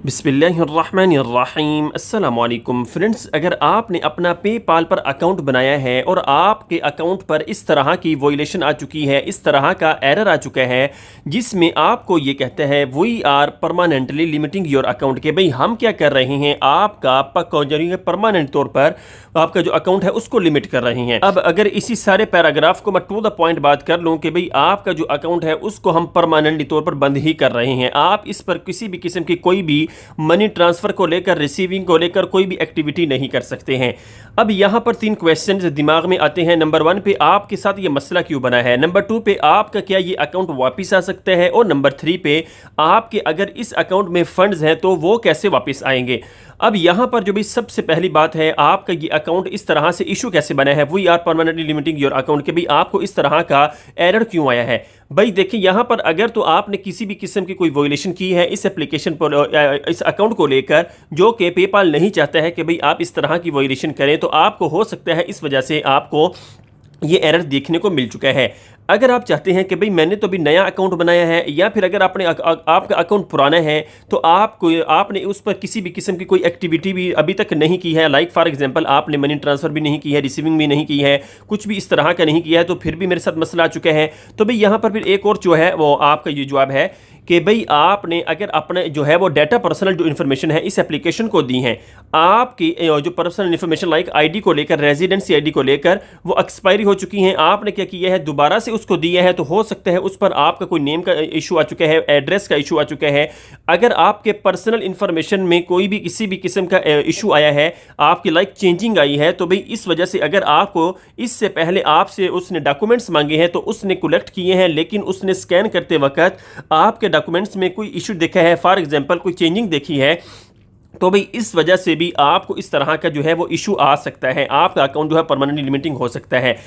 बिस्मिल्लाहिर्रहमानिर्रहीम अस्सलामुअलैकुम फ्रेंड्स, अगर आपने अपना पेपाल पर अकाउंट बनाया है और आपके अकाउंट पर इस तरह की वोलेशन आ चुकी है, इस तरह का एरर आ चुका है जिसमें आपको ये कहते हैं we are permanently limiting your account के भाई हम क्या कर रहे हैं, आपका परमानेंट तौर पर आपका जो अकाउंट है उसको लिमिट कर रहे हैं। अब अगर इसी सारे पैराग्राफ को मैं टू द पॉइंट बात कर लूं कि भाई आपका जो अकाउंट है उसको हम परमानेंटली तौर पर बंद ही कर रहे हैं, आप इस पर किसी भी किस्म की कोई भी मनी ट्रांसफर को लेकर, रिसीविंग को लेकर कोई भी एक्टिविटी नहीं कर सकते हैं। अब यहां पर 3 क्वेश्चंस दिमाग में आते हैं। नंबर 1 पे आपके साथ ये मसला क्यों बना है, नंबर 2 पे आपका क्या ये अकाउंट वापस आ सकता है, और नंबर 3 पे आपके अगर इस अकाउंट में फंड्स हैं तो वो कैसे वापस आएंगे। अब यहां पर जो भी सबसे पहली बात है, आपका ये अकाउंट इस तरह से इशू कैसे बना है, we are permanently limiting your account के भी आपको इस तरह का एरर क्यों आया है। भाई देखिए, यहां पर अगर तो आपने किसी भी किस्म की कोई वोलेशन की है इस एप्लीकेशन पर, इस अकाउंट को लेकर, जो कि पेपाल नहीं चाहता है कि भाई आप इस तरह की वोलेशन करें, तो आपको हो सकता है इस वजह से आपको ये एरर देखने को मिल चुका है। अगर आप चाहते हैं कि भाई मैंने तो अभी नया अकाउंट बनाया है, या फिर अगर आपने आपका अकाउंट पुराना है तो आपने उस पर किसी भी किस्म की कोई एक्टिविटी भी अभी तक नहीं की है, लाइक फॉर एग्जांपल आपने मनी ट्रांसफर भी नहीं की है, रिसीविंग भी नहीं की है, कुछ भी इस तरह का नहीं किया है, तो फिर भी मेरे साथ मसला आ चुका है। तो भाई यहाँ पर फिर एक और जो है वो आपका ये जवाब है कि भाई आपने अगर अपने जो है वो डाटा पर्सनल जो इन्फॉर्मेशन है इस एप्लीकेशन को दी है, आपकी जो पर्सनल इन्फॉर्मेशन लाइक आईडी को लेकर, रेजिडेंसी आईडी को लेकर वो एक्सपायरी हो चुकी हैं, आपने क्या किया है दोबारा से उसको दिया है, तो हो सकता है उस पर आपका कोई नेम का इशू आ चुका है, एड्रेस का इशू आ चुका है। अगर आपके पर्सनल इन्फॉर्मेशन में कोई भी किसी भी किस्म का इशू आया है, आपकी लाइक चेंजिंग आई है, तो भाई इस वजह से अगर आपको इससे पहले आपसे उसने डॉक्यूमेंट्स मांगे हैं तो उसने कलेक्ट किए हैं, लेकिन उसने स्कैन करते वक्त आपके डॉक्यूमेंट्स में कोई इशू देखा है, फॉर एग्जांपल कोई चेंजिंग देखी है, तो भाई इस वजह से भी आपको इस तरह का जो है वो इशू आ सकता है, आपका अकाउंट जो है परमानेंटली लिमिटिंग हो सकता है।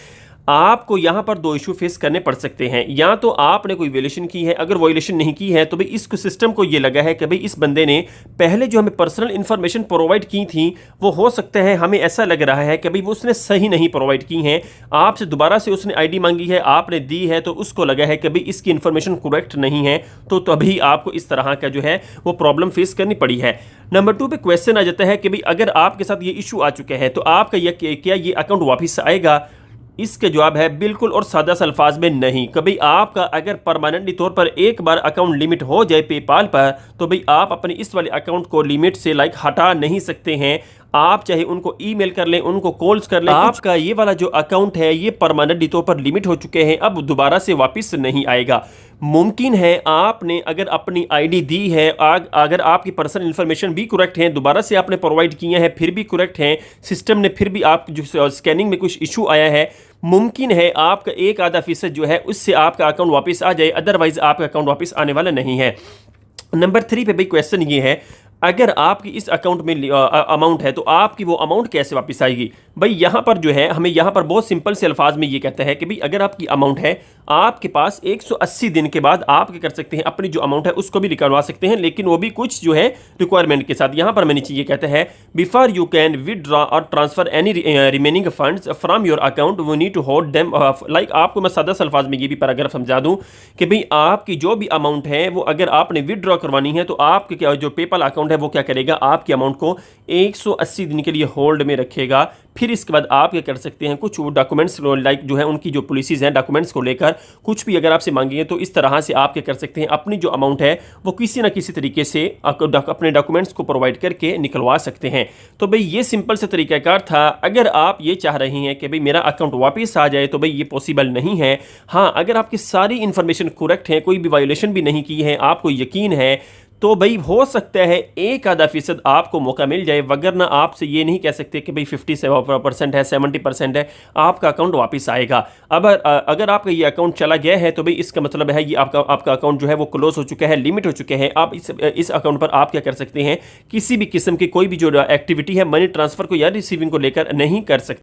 आपको यहां पर 2 इशू फेस करने पड़ सकते हैं, या तो आपने कोई वोलेशन की है, अगर वोलेशन नहीं की है तो भाई इसको सिस्टम को ये लगा है कि भाई इस बंदे ने पहले जो हमें पर्सनल इंफॉर्मेशन प्रोवाइड की थी वो हो सकता है हमें ऐसा लग रहा है कि भाई वो उसने सही नहीं प्रोवाइड की हैं, आपसे दोबारा से उसने आईडी मांगी है, आपने दी है, तो उसको लगा है कि भाई इसकी इंफॉर्मेशन करेक्ट नहीं है, तो तभी आपको इस तरह का जो है वो प्रॉब्लम फेस करनी पड़ी है। नंबर 2 पे क्वेश्चन आ जाता है कि भाई अगर आपके साथ ये इशू आ चुका है तो आपका क्या ये अकाउंट वापस आएगा। इसका जवाब है बिल्कुल और सादा सा अल्फाज में नहीं। कभी आपका अगर परमानेंटली तौर पर एक बार अकाउंट लिमिट हो जाए पेपाल पर, तो भाई आप अपने इस वाले अकाउंट को लिमिट से लाइक हटा नहीं सकते हैं। आप चाहे उनको ईमेल कर लें, उनको कॉल्स कर लें, आपका ये वाला जो अकाउंट है ये परमानेंटली तौर पर लिमिट हो चुके हैं, अब दोबारा से वापस नहीं आएगा। मुमकिन है आपने अगर अपनी आईडी दी है, अगर आपकी पर्सनल इंफॉर्मेशन भी करेक्ट है, दोबारा से आपने प्रोवाइड किए हैं फिर भी करेक्ट हैं, सिस्टम ने फिर भी आप जो स्कैनिंग में कुछ इशू आया है, मुमकिन है आपका 1-आधा% जो है उससे आपका अकाउंट वापस आ जाए, अदरवाइज आपका अकाउंट वापस आने वाला नहीं है। नंबर 3 पे भाई क्वेश्चन ये है, अगर आपकी इस अकाउंट में अमाउंट है तो आपकी वो अमाउंट कैसे वापस आएगी। भाई यहाँ पर जो है हमें यहाँ पर बहुत सिंपल से अल्फाज में ये कहता है कि भाई अगर आपकी अमाउंट है, आपके पास 180 दिन के बाद आप क्या कर सकते हैं, अपनी जो अमाउंट है उसको भी निकलवा सकते हैं, लेकिन वो भी कुछ जो है रिक्वायरमेंट के साथ। यहाँ पर मैं नीचे ये कहता है, बिफोर यू कैन विदड्रॉ और transfer any remaining funds from your account we need to hold them. Like आपको मैं सादा अल्फाज में ये भी पैराग्राफ समझा दूँ कि भाई आपकी जो भी अमाउंट है वो अगर आपने विदड्रॉ करवानी है तो आपके क्या जो पेपाल अकाउंट है वो क्या करेगा, आपकी अमाउंट को 180 दिन के लिए होल्ड में रखेगा। फिर इसके बाद आप क्या कर सकते हैं, कुछ डॉक्यूमेंट्स लाइक जो है उनकी जो पॉलिसीज़ हैं डॉक्यूमेंट्स को लेकर कुछ भी अगर आपसे मांगेंगे तो इस तरह से आप क्या कर सकते हैं, अपनी जो अमाउंट है वो किसी ना किसी तरीके से अपने डॉक्यूमेंट्स को प्रोवाइड करके निकलवा सकते हैं। तो भाई ये सिंपल से तरीक़ाकार था। अगर आप ये चाह रहे हैं कि भाई मेरा अकाउंट वापस आ जाए तो भाई ये पॉसिबल नहीं है। हाँ, अगर आपकी सारी इन्फॉर्मेशन करेक्ट है, कोई भी वायोलेशन भी नहीं की है, आपको यकीन है, तो भाई हो सकता है 1-आधा% आपको मौका मिल जाए, वगरना आपसे ये नहीं कह सकते कि भाई 50% है, 70% है, आपका अकाउंट वापस आएगा। अब अगर आपका ये अकाउंट चला गया है तो भाई इसका मतलब है ये आपका अकाउंट जो है वो क्लोज हो चुका है, लिमिट हो चुके हैं। आप इस अकाउंट पर आप क्या कर सकते हैं, किसी भी किस्म की कोई भी जो एक्टिविटी है मनी ट्रांसफ़र को या रिसीविंग को लेकर नहीं कर सकते।